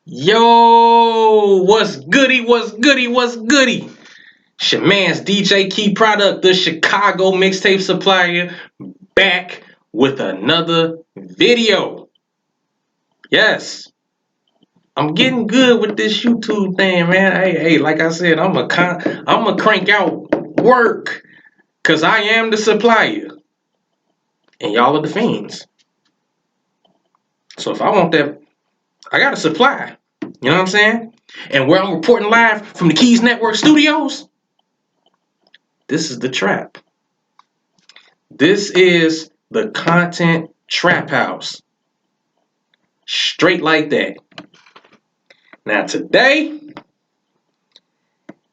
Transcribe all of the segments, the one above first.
Yo, what's goody, what's goody, what's goody? It's your man's DJ Key Product, the Chicago mixtape supplier, back with another video. Yes, I'm getting good with this YouTube thing, man. Hey, like I said, I'm a crank out work, cause I am the supplier, and y'all are the fiends. So if I want that, I gotta supply. You know what I'm saying? And where I'm reporting live from the Keys Network studios, this is the trap. This is the content trap house. Straight like that. Now today,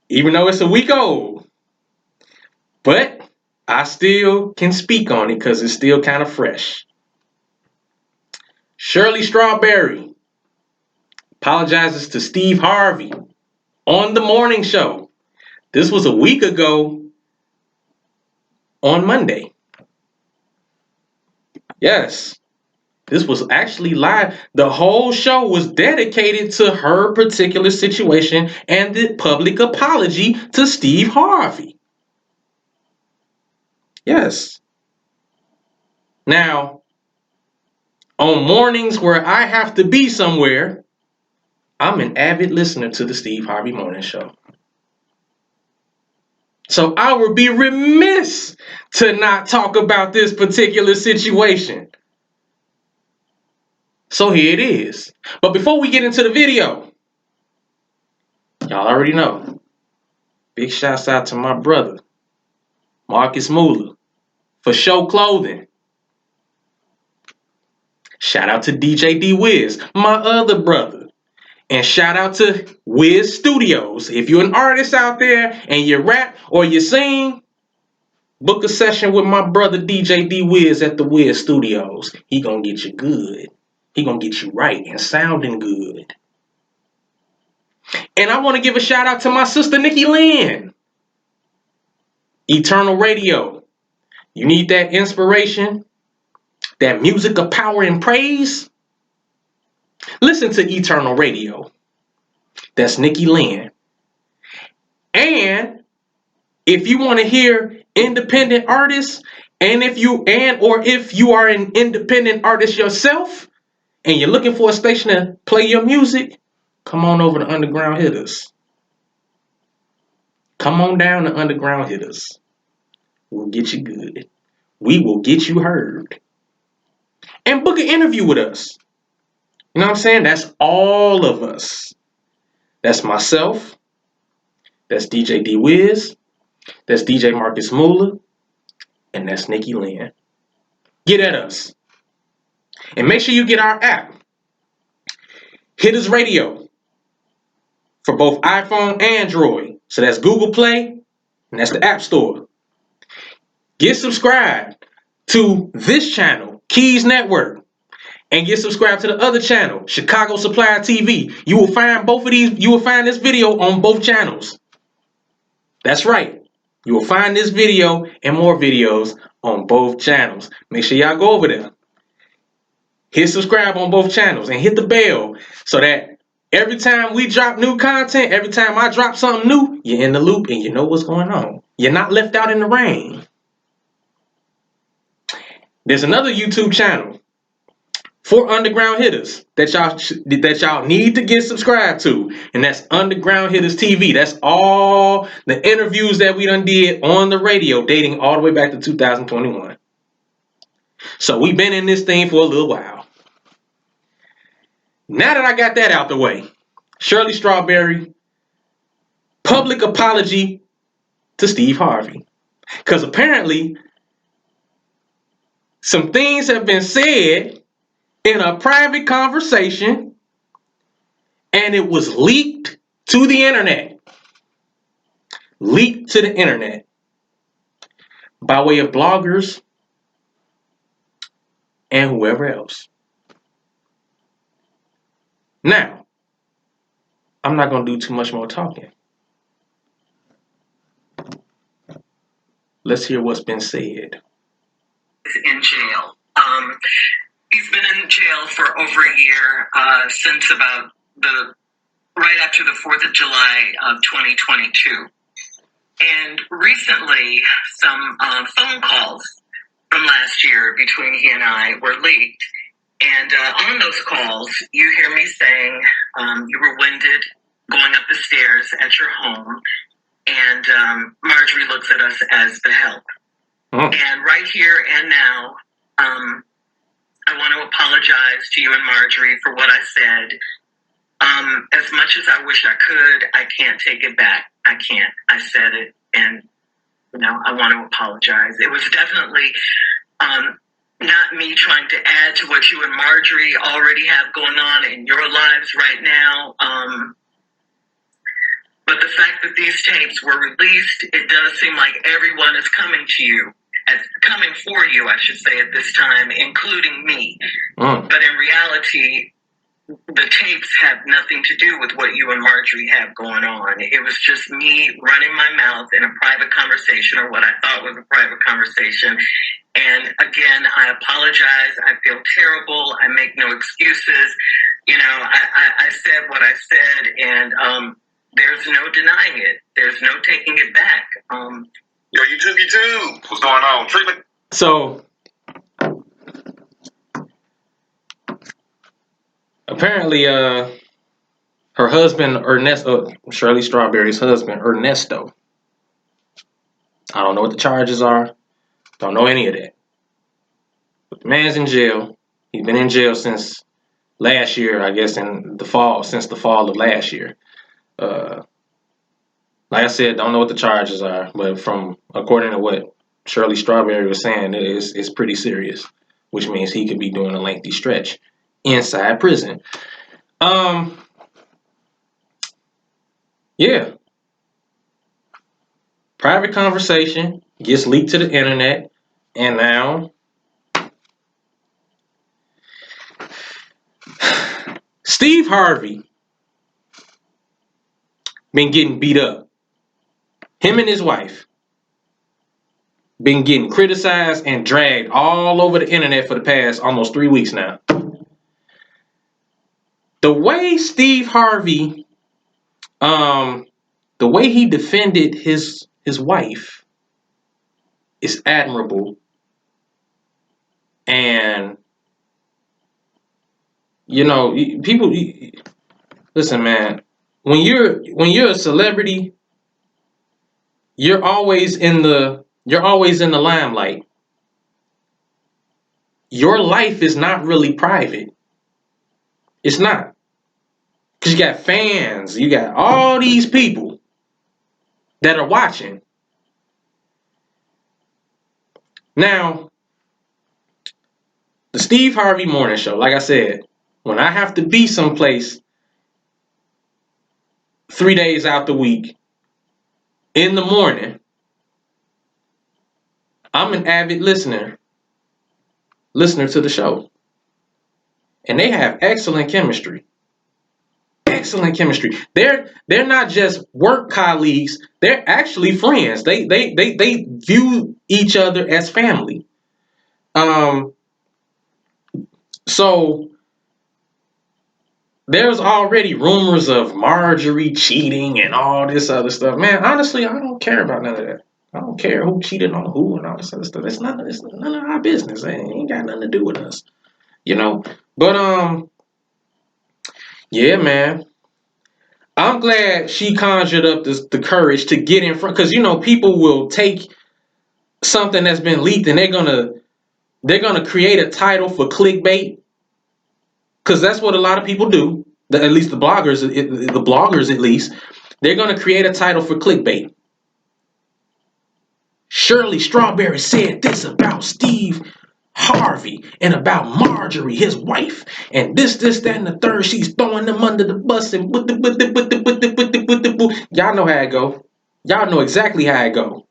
even though it's a week old, but I still can speak on it because it's still kind of fresh. Sherley Strawberry apologizes to Steve Harvey on the morning show. This was a week ago on Monday. Yes, this was actually live. The whole show was dedicated to her particular situation and the public apology to Steve Harvey. Yes. Now, on mornings where I have to be somewhere, I'm an avid listener to the Steve Harvey Morning Show. So I would be remiss to not talk about this particular situation. So here it is. But before we get into the video, y'all already know. Big shouts out to my brother, Marcus Muller, for Show Clothing. Shout out to DJ D Wiz, my other brother. And shout out to Wiz Studios. If you're an artist out there and you rap or you sing, book a session with my brother DJ D Wiz at the Wiz Studios. He gonna get you good. He gonna get you right and sounding good. And I want to give a shout out to my sister Nikki Lynn. Eternal Radio. You need that inspiration, that music of power and praise? Listen to Eternal Radio. That's Nikki Lynn. And if you want to hear independent artists, if you are an independent artist yourself and you're looking for a station to play your music, come on over to Underground Hitters. Come on down to Underground Hitters. We'll get you good. We will get you heard. And book an interview with us. You know what I'm saying? That's all of us. That's myself. That's DJ D Wiz. That's DJ Marcus Muller. And that's Nikki Lynn. Get at us. And make sure you get our app. Hitters Radio. For both iPhone and Android. So that's Google Play. And that's the App Store. Get subscribed to this channel, Keys Network. And get subscribed to the other channel, Chicago Supplier TV. You will find both of these. You will find this video on both channels. That's right. You will find this video and more videos on both channels. Make sure y'all go over there. Hit subscribe on both channels and hit the bell so that every time we drop new content, every time I drop something new, you're in the loop and you know what's going on. You're not left out in the rain. There's another YouTube channel for Underground Hitters that y'all need to get subscribed to, and that's Underground Hitters TV. That's all the interviews that we done did on the radio dating all the way back to 2021. So we've been in this thing for a little while. Now that I got that out the way, Sherley Strawberry, public apology to Steve Harvey. Because apparently some things have been said in a private conversation, and it was leaked to the internet. Leaked to the internet by way of bloggers and whoever else. Now, I'm not going to do too much more talking. Let's hear what's been said. In jail. He's been in jail for over a year, since about the right after the 4th of July of 2022. And recently, some phone calls from last year between he and I were leaked. And on those calls, you hear me saying you were winded going up the stairs at your home, and Marjorie looks at us as the help. And right here and now, I want to apologize to you and Marjorie for what I said. As much as I wish I could, I can't take it back. I can't. I said it, and I want to apologize. It was definitely not me trying to add to what you and Marjorie already have going on in your lives right now. But the fact that these tapes were released, it does seem like everyone is coming to you, coming for you, I should say, at this time, including me. But in reality, the tapes have nothing to do with what you and Marjorie have going on. It was just me running my mouth in a private conversation, or what I thought was a private conversation. And again, I apologize. I feel terrible. I make no excuses. I said what I said, and there's no denying it. There's no taking it back. Yo, YouTube, what's going on? Treatment? So, apparently, her husband, Ernesto, Sherley Strawberry's husband, Ernesto. I don't know what the charges are. Don't know any of that. But the man's in jail. He's been in jail since last year, I guess, since the fall of last year. Like I said, don't know what the charges are, but according to what Sherley Strawberry was saying, it's pretty serious, which means he could be doing a lengthy stretch inside prison. Yeah. Private conversation gets leaked to the internet, and now Steve Harvey been getting beat up. Him and his wife been getting criticized and dragged all over the internet for the past almost 3 weeks now. The way Steve Harvey, the way he defended his wife is admirable. And people, listen, man. When you're a celebrity, you're always in the limelight. Your life is not really private. It's not. Because you got fans, you got all these people that are watching. Now, the Steve Harvey Morning Show, like I said, when I have to be someplace 3 days out the week in the morning, I'm an avid listener to the show. And they have excellent chemistry. Excellent chemistry. They're not just work colleagues, they're actually friends. They view each other as family. So there's already rumors of Marjorie cheating and all this other stuff. Man, honestly, I don't care about none of that. I don't care who cheated on who and all this other stuff. It's none of our business. It ain't got nothing to do with us. But yeah, man. I'm glad she conjured up the courage to get in front, because people will take something that's been leaked and they're gonna create a title for clickbait, because that's what a lot of people do. At least the bloggers at least, they're gonna create a title for clickbait. Sherley Strawberry said this about Steve Harvey and about Marjorie, his wife, and this, that, and the third. She's throwing them under the bus and y'all know how it go. Y'all know exactly how it go.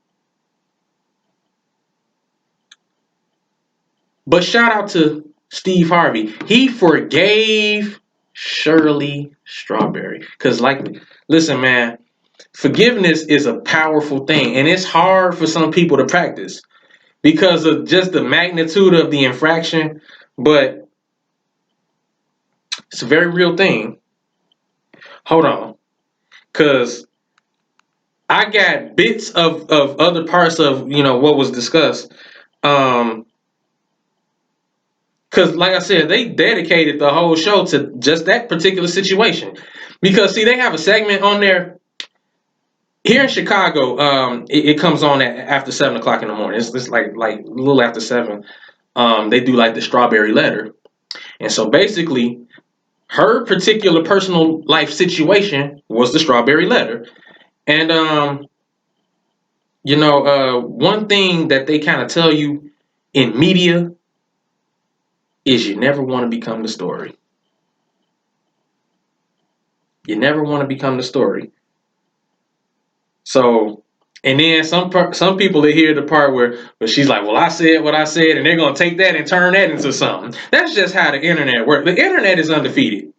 But shout out to Steve Harvey. He forgave Sherley Strawberry. Because, listen, man, forgiveness is a powerful thing. And it's hard for some people to practice because of just the magnitude of the infraction. But it's a very real thing. hold on, because I got bits of other parts of what was discussed. Because like I said, they dedicated the whole show to just that particular situation. Because see, they have a segment on there here in Chicago. It comes on after 7 o'clock in the morning. It's like a little after 7. They do like the Strawberry Letter, and so basically, her particular personal life situation was the Strawberry Letter, and one thing that they kind of tell you in media is you never want to become the story. You never want to become the story. So, and then some people they hear the part where she's like, "Well, I said what I said," and they're gonna take that and turn that into something. That's just how the internet works. The internet is undefeated.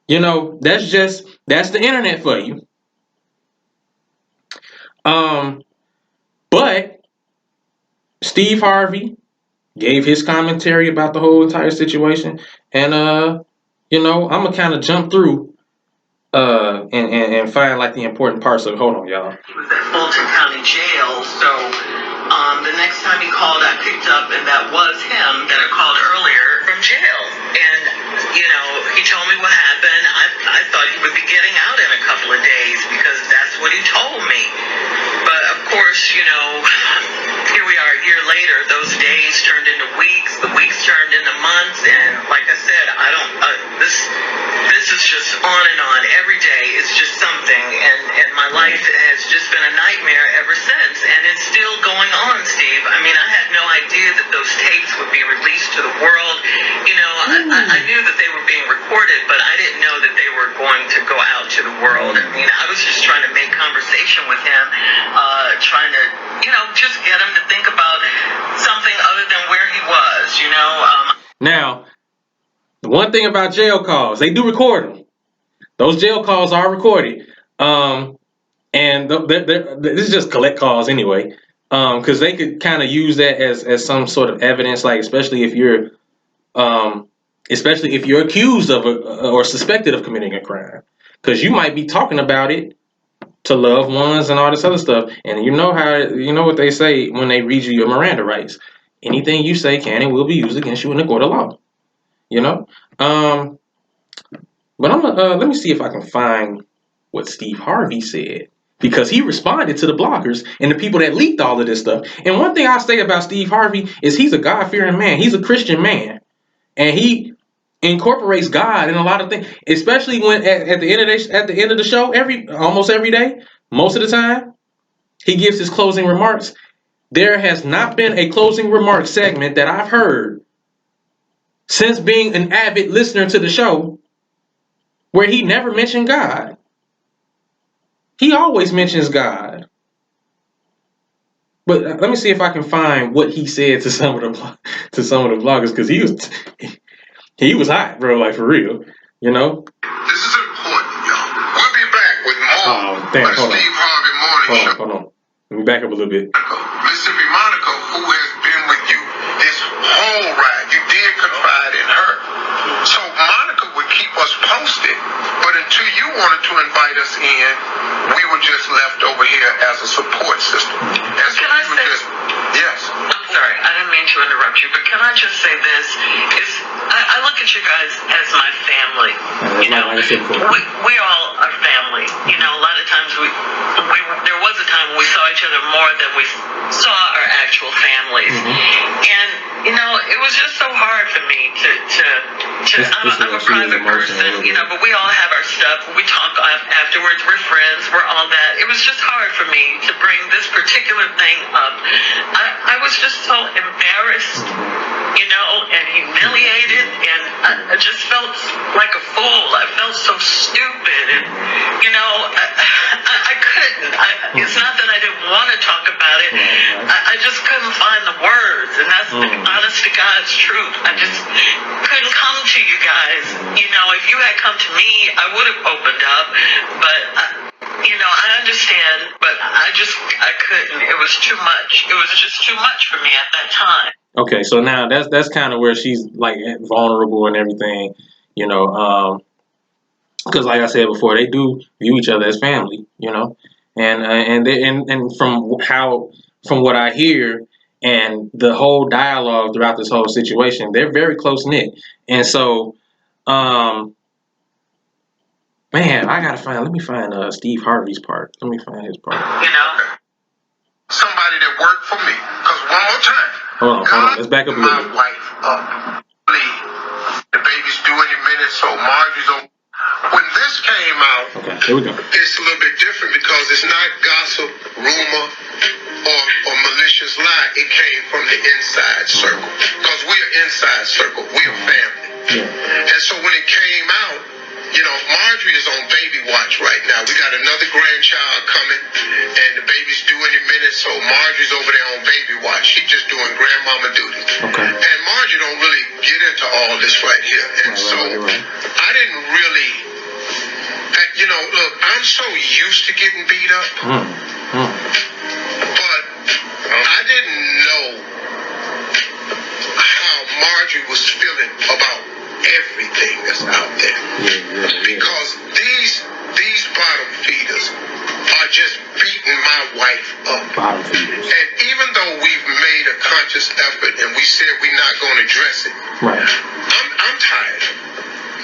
That's the internet for you. But Steve Harvey gave his commentary about the whole entire situation, and I'm gonna kind of jump through and find like the important parts of. Hold on, y'all. He was at Fulton County Jail, so the next time he called, I picked up, and that was him that I called earlier from jail. And he told me what happened. I thought he would be getting out in a couple of days because that's what he told me. But of course, here we are a year later. Those days turned into weeks. The weeks turned into months. And like I said, I don't. This is just on and on. Every day is just something. And my life has just been a nightmare ever since. And it's still going on, Steve. I mean, I had no idea that those tapes would be released to the world. I knew that they were being recorded, but I didn't know that they were going to go out to the world. I mean, I was just trying to make conversation with him, trying to, just get him to think about something other than where he was, Now, the one thing about jail calls, they do record them. Those jail calls are recorded. And this is just collect calls anyway. Because they could kind of use that as some sort of evidence, like especially if you're accused of or suspected of committing a crime, because you might be talking about it to loved ones and all this other stuff. And you know what they say when they read you your Miranda rights. Anything you say can and will be used against you in a court of law. But let me see if I can find what Steve Harvey said, because he responded to the bloggers and the people that leaked all of this stuff. And one thing I'll say about Steve Harvey is he's a God-fearing man. He's a Christian man, and he incorporates God in a lot of things, especially when at the end of the show, almost every day, most of the time, he gives his closing remarks. There has not been a closing remarks segment that I've heard since being an avid listener to the show where he never mentioned God. He always mentions God. But let me see if I can find what he said to some of the bloggers, because he was hot, bro, like for real, This is important, y'all. We'll be back with more Steve Harvey Morning Show. Hold on. Let me back up a little bit. Mississippi Monica, who has been with you this whole ride, you did confide in her. So Monica would keep us posted, but until you wanted to invite us in, we were just left over here as a support system. Can I say? Yes. I'm sorry, I didn't mean to interrupt you, but can I just say this? I look at you guys as my family. We all are family. A lot of times there was a time when we saw each other more than we saw our actual families. And it was just so hard for me to I'm a private person, but we all have our stuff. We talk afterwards. We're friends. We're all that. It was just hard for me to bring this particular thing up. I was just so embarrassed, and humiliated, and I just felt like a fool. I felt so stupid, and I couldn't. It's not that I didn't want to talk about it. I just couldn't find the words, and that's the honest to God's truth. I just couldn't come to you guys. If you had come to me, I would have opened up, but I understand, but I couldn't. It was too much. It was just too much for me at that time. Okay, so now that's kind of where she's like vulnerable and everything, because like I said before, they do view each other as family, you know, and from what I hear and the whole dialogue throughout this whole situation, they're very close knit, and so man, let me find Steve Harvey's part. Let me find his part. You know, Somebody that worked for me. Because one more time. Hold on. Let's back up a little bit. My wife up. The baby's due any minute, so Margie's on. When this came out, okay, here we go. It's a little bit different because it's not gossip, rumor, or malicious lie. It came from the inside circle. Because we are inside circle. We are family. Yeah. And so when it came out, you know, Marjorie is on baby watch right now. We got another grandchild coming, and the baby's due any minute, so Marjorie's over there on baby watch. She's just doing grandmama duties. Okay. And Marjorie don't really get into all this right here. And right. I didn't really, you know, look, I'm so used to getting beat up, but I didn't know how Marjorie was feeling about everything that's out there. Because these bottom feeders are just beating my wife up. Bottom feeders. And even though we've made a conscious effort and we said we're not going to address it, right. I'm tired.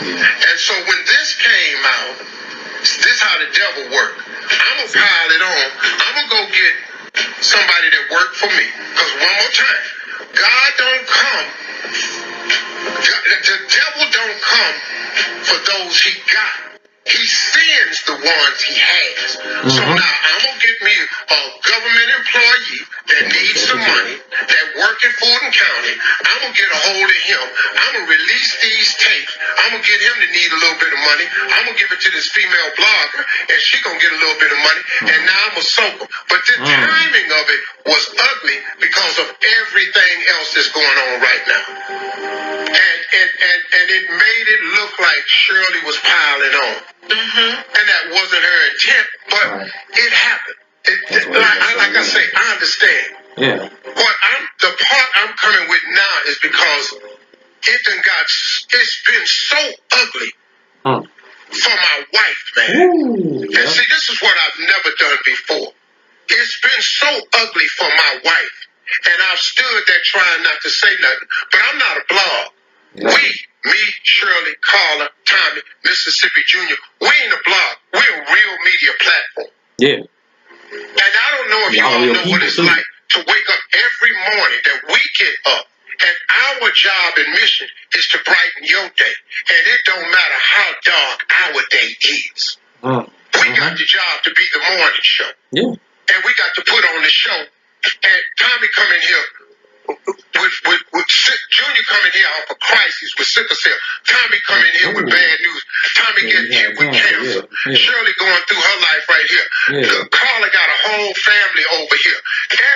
And so when this came out, this is how the devil worked. I'm going to pile it on. I'm going to go get somebody that worked for me. Because one more time, God don't come. The devil don't come for those he got. He sends the ones he has. So now I'm going to get me a government employee that needs some money, that work in Fulton County. I'm going to get a hold of him. I'm going to release these tapes. I'm going to get him to need a little bit of money. I'm going to give it to this female blogger, and she going to get a little bit of money. And now I'm going to soak him. But the timing of it was ugly because of everything else that's going on right now. And it made it look like Shirley was piling on. And that wasn't her intent, but it happened. Like I say, I understand. Yeah. The part I'm coming with now is because it's been so ugly for my wife, man. Ooh, yeah. And see, this is what I've never done before. It's been so ugly for my wife. And I've stood there trying not to say nothing. But I'm not a blog. Yeah. Me, Shirley, Carla, Tommy, Mississippi Jr., we ain't a blog. We're a real media platform. Yeah. And I don't know if you all know what it's like to wake up every morning that we get up. And our job and mission is to brighten your day. And it don't matter how dark our day is. We got the job to be the morning show. Yeah. And we got to put on the show. And Tommy come in here with Junior coming here off a crisis with sickle cell. Tommy coming here with bad news. Tommy getting hit with cancer. Yeah. Shirley going through her life right here. Yeah. Carla got a whole family over here.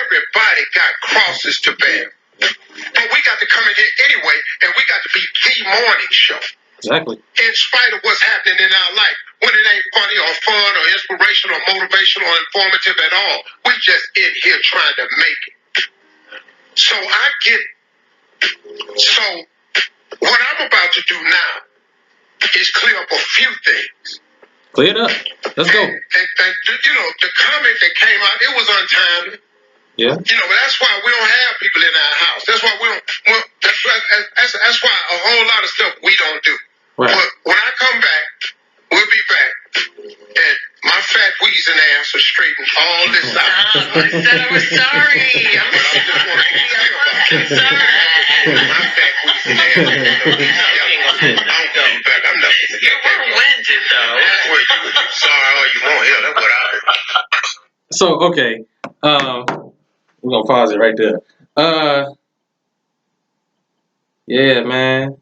Everybody got crosses to bear. But we got to come in here anyway, and we got to be the morning show. Exactly. In spite of what's happening in our life, when it ain't funny or fun or inspirational or motivational or informative at all, we just in here trying to make it. So what I'm about to do now is clear up a few things. Clear it up. Let's go. And you know, the comment that came out, it was untimely. Yeah. You know, but that's why we don't have people in our house. That's why we don't. Well, that's why a whole lot of stuff we don't do. Right. But when I come back, we'll be back, and my fat wheezing ass will straighten all this out. I said I was sorry. I'm sorry. My fat wheezing ass. I'm coming back. I'm not. You were winded though. Well, you sorry all you want. Yeah, that's what I heard. So okay, we're gonna pause it right there. Yeah, man.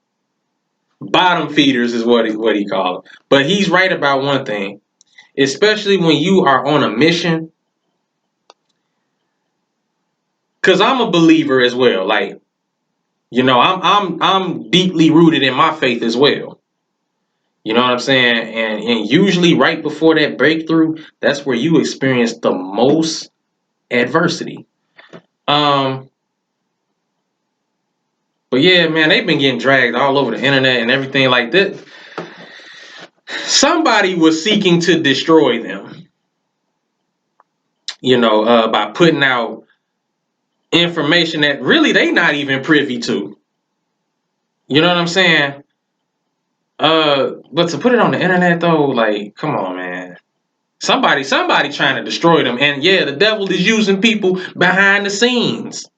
Bottom feeders is what he called them. But he's right about one thing, especially when you are on a mission. Cause I'm a believer as well. Like, you know, I'm deeply rooted in my faith as well. You know what I'm saying? And usually right before that breakthrough, that's where you experience the most adversity. But yeah, man, they've been getting dragged all over the internet and everything like that. somebody was seeking to destroy them, by putting out information that really they not even privy to. You know what I'm saying? But to put it on the internet though, like, come on, man. Somebody trying to destroy them. And yeah, the devil is using people behind the scenes.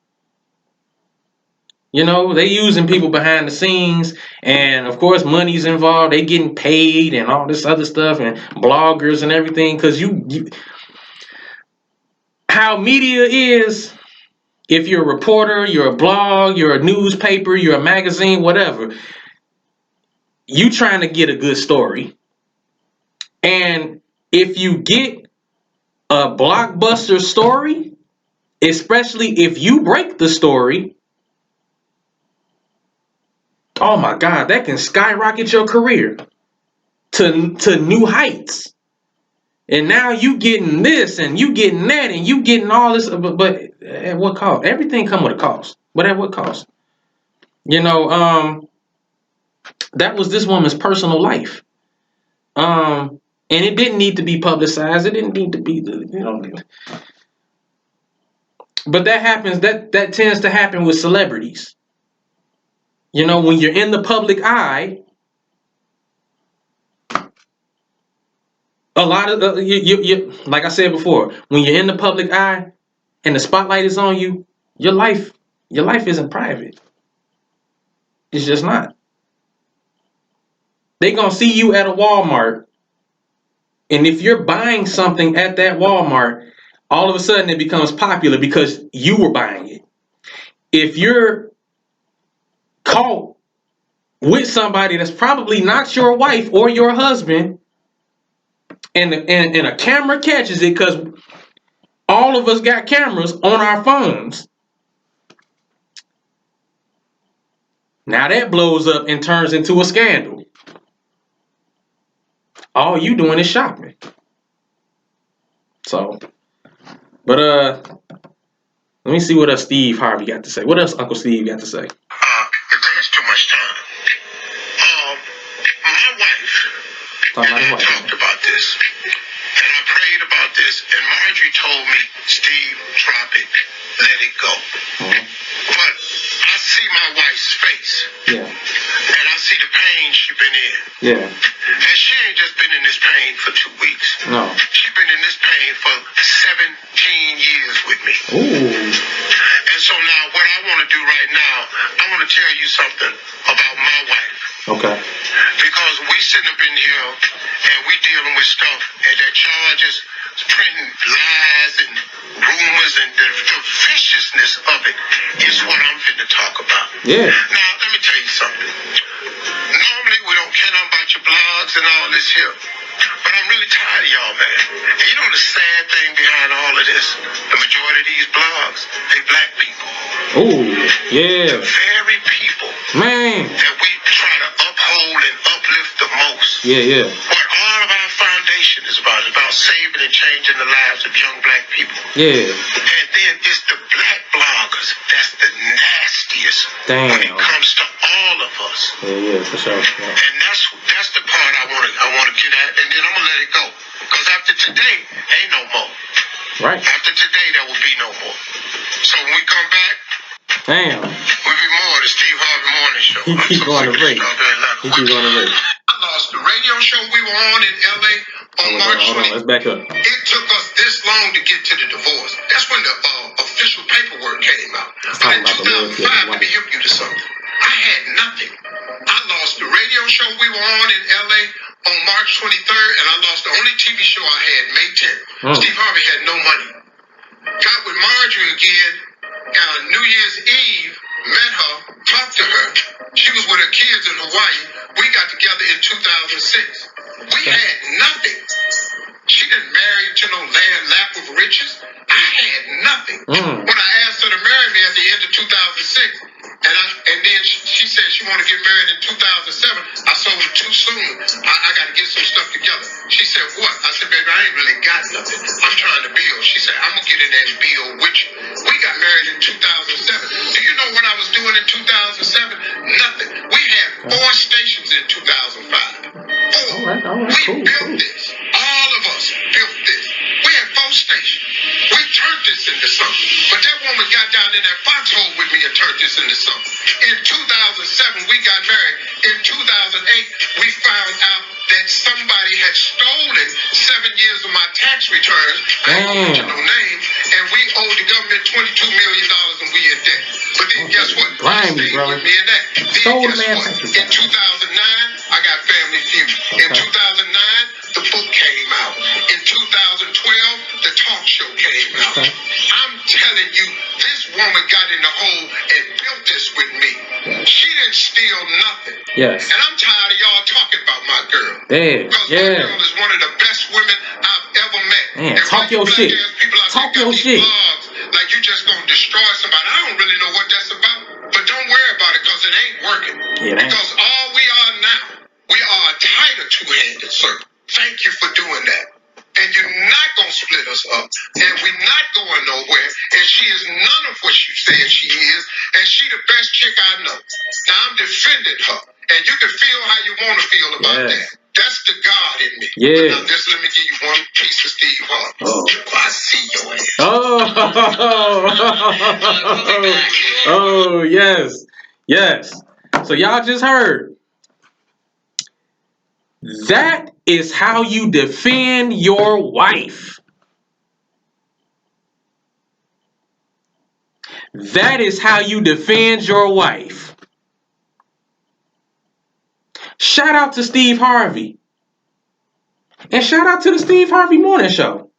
They using people behind the scenes, and of course money's involved. They getting paid and all this other stuff, and bloggers and everything. Because how media is, if you're a reporter, you're a blog, you're a newspaper, you're a magazine, whatever, you trying to get a good story. And if you get a blockbuster story, especially if you break the story, oh my God, that can skyrocket your career to new heights. And now you getting this and you getting that and you getting all this, but at what cost? Everything come with a cost. But at what cost? That was this woman's personal life. And it didn't need to be publicized. It didn't need to be, But that happens. That tends to happen with celebrities. When you're in the public eye, a lot of you like I said before, when you're in the public eye and the spotlight is on you, your life isn't private. It's just not. They gonna see you at a Walmart, and if you're buying something at that Walmart, all of a sudden it becomes popular because you were buying it. If you're caught with somebody that's probably not your wife or your husband, and a camera catches it, because all of us got cameras on our phones. Now that blows up and turns into a scandal. All you doing is shopping. So, but let me see what else Steve Harvey got to say. What else Uncle Steve got to say? It takes too much time. My wife and I talked about this, and I prayed about this, and Marjorie told me, Steve, drop it, let it go. Mm-hmm. But I see my wife's face, and I see the pain she's been in. Yeah. And she ain't just been in this pain for 2 weeks. No. She's been in this pain for 17 years with me. Ooh. And so now what I want to do right now, I want to tell you something about my wife. Okay. Because we sitting up in here and we dealing with stuff, and that y'all just printing lies and rumors, and the viciousness of it is what I'm finna talk about. Yeah. Now, let me tell you something. Normally we don't care nothing about your blogs and all this here, but I'm really tired of y'all, man. And you know the sad thing behind all of this? The majority of these blogs, they black people. Oh, yeah. The very people, man, that we try to uphold and uplift the most. Yeah. What all of our foundation is about saving and changing the lives of young black people. Yeah. And then it's the black bloggers that's the nastiest. Damn. When it comes to all of us. Yeah, for sure. Yeah. And that's the part I want to get at, and then I'm gonna let it go. Because after today, ain't no more. Right. After today, there will be no more. So when we come back, damn, we'll be more the Steve Harvey Morning Show. He keep going to break. He keep going to break. I lost the radio show we were on in LA on March 20th. Hold on, let's back up. It took us this long to get to the divorce. That's when the official paperwork came out. But in 2005, let me help you to something. I had nothing. I lost the radio show we were on in LA on March 23rd, and I lost the only TV show I had May 10th. Steve Harvey had no money. Got with Marjorie again New Year's Eve, met her, talked to her. She was with her kids in Hawaii. We got together in 2006. We had nothing. She didn't marry to no lap of riches. I had nothing. When I asked her to marry me at the end of 2006, and then she said she wanted to get married in 2007. I told her too soon. I got to get some stuff together. She said, what? I said, baby, I ain't really got nothing. I'm trying to build. She said, I'm going to get in there and build with you. We got married in 2007. Do you know what I was doing in 2007? Nothing. We had 4 stations in 2005. 4. All right, we built this. All of us built this. We had 4 stations. We turned this into something. But that woman got down in that foxhole with me and turned this into something. In 2007, we got married. In 2008, we found out that somebody had stolen 7 years of my tax returns. I ain't gonna mention no names. And we owed the government $22 million and we in debt. But then guess what? Grimy, Stayed with me in that. Then guess what? In 2009, I got Family Feud. In 2009, the book came out. In 2012, the talk show came out. I'm telling you, this woman got in the hole and built this with me. She didn't steal nothing. Yes. And I'm tired of y'all talking about my girl. Damn. Because my girl is one of the best women I've ever met. Man, and talk your shit. Talk your shit. Blogs, like you just gonna destroy somebody. I don't really know what that's about. But don't worry about it because it ain't working. Because all we are now, we are a tighter two-handed circle. Thank you for doing that. And you're not going to split us up. And we're not going nowhere. And she is none of what you said she is. And she the best chick I know. Now, I'm defending her. And you can feel how you want to feel about that. That's the God in me. Yeah. But now, just let me give you one piece of Steve Harvey. I see your ass. Oh, yes. Yes. So y'all just heard. That is how you defend your wife. That is how you defend your wife. Shout out to Steve Harvey. And shout out to the Steve Harvey Morning Show.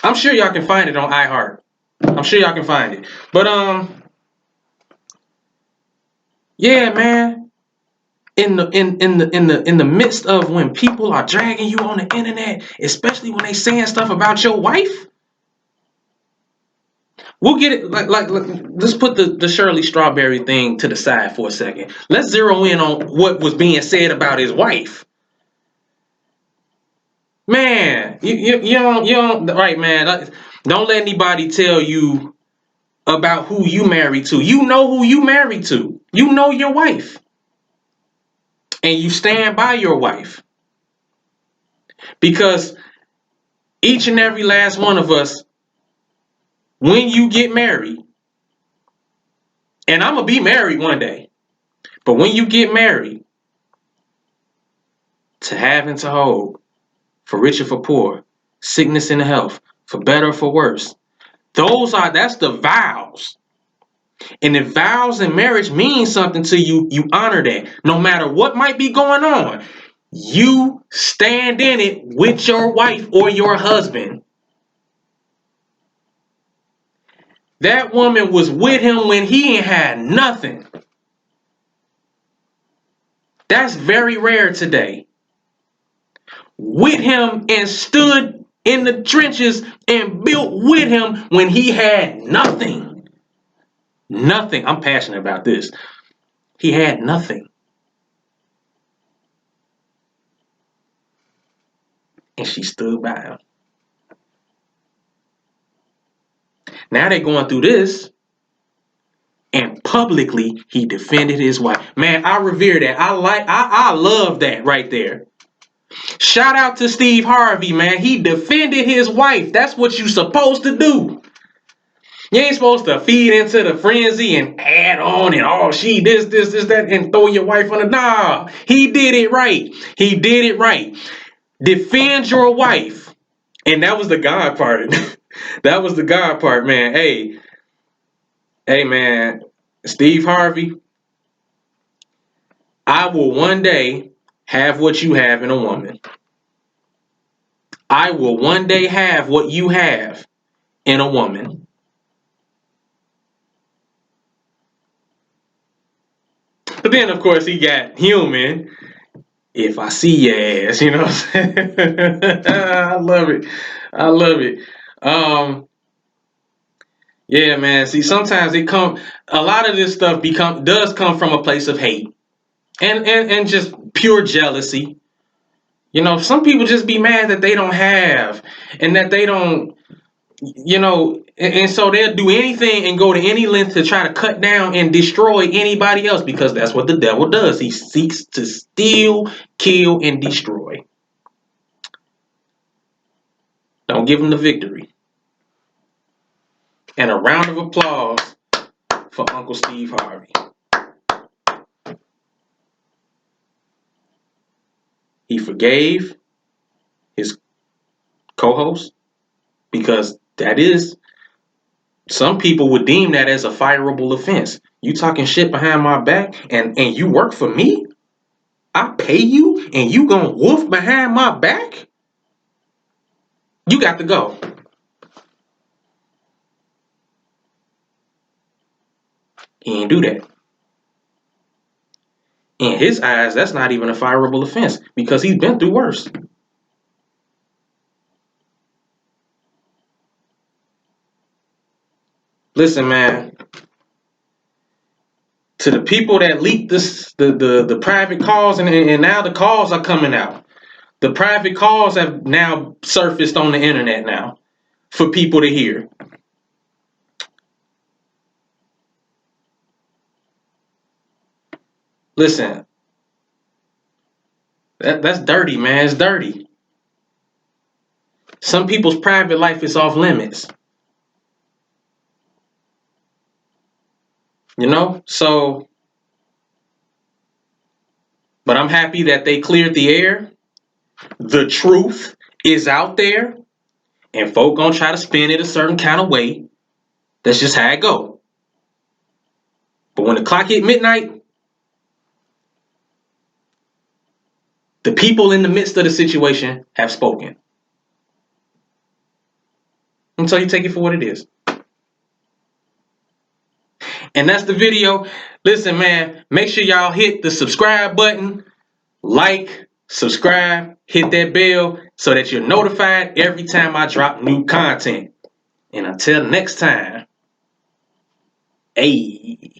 I'm sure y'all can find it on iHeart. I'm sure y'all can find it. But yeah, man. In the midst of when people are dragging you on the internet, especially when they saying stuff about your wife, we'll get it. Like let's put the Sherley Strawberry thing to the side for a second. Let's zero in on what was being said about his wife. Man, you don't right, man. Don't let anybody tell you about who you married to. You know who you married to. You know your wife. And you stand by your wife. Because each and every last one of us, when you get married, and I'm going to be married one day, but when you get married, to have and to hold, for rich or for poor, sickness and health, for better or for worse, that's the vows. And if vows in marriage mean something to you, you honor that. No matter what might be going on, you stand in it with your wife or your husband. That woman was with him when he ain't had nothing. That's very rare today. With him and stood in the trenches and built with him when he had nothing. Nothing. I'm passionate about this. He had nothing. And she stood by him. Now they're going through this. And publicly, he defended his wife. Man, I revere that. I love that right there. Shout out to Steve Harvey, man. He defended his wife. That's what you're supposed to do. You ain't supposed to feed into the frenzy and add on and she this, that, and throw your wife on the nah. He did it right. He did it right. Defend your wife. And that was the God part. That was the God part, man. Hey, man. Steve Harvey, I will one day have what you have in a woman. I will one day have what you have in a woman. But then, of course, he got human. If I see your ass, you know what I'm saying? I love it. I love it. Yeah, man. See, sometimes a lot of this stuff does come from a place of hate and just pure jealousy. You know, some people just be mad that they don't have and that they don't You know, and so they'll do anything and go to any length to try to cut down and destroy anybody else because that's what the devil does. He seeks to steal, kill, and destroy. Don't give him the victory. And a round of applause for Uncle Steve Harvey. He forgave his co-host because that is, some people would deem that as a fireable offense. You talking shit behind my back and you work for me? I pay you and you gonna wolf behind my back? You got to go. He ain't do that. In his eyes, that's not even a fireable offense because he's been through worse. Listen, man. To the people that leaked this, the private calls, and now the calls are coming out. The private calls have now surfaced on the internet now for people to hear. Listen, that's dirty, man. It's dirty. Some people's private life is off limits. You know? So, but I'm happy that they cleared the air. The truth is out there. And folk gonna try to spin it a certain kind of way. That's just how it go. But when the clock hit midnight, the people in the midst of the situation have spoken. And so you take it for what it is. And that's the video. Listen, man, make sure y'all hit the subscribe button, like, subscribe, hit that bell so that you're notified every time I drop new content. And until next time, hey.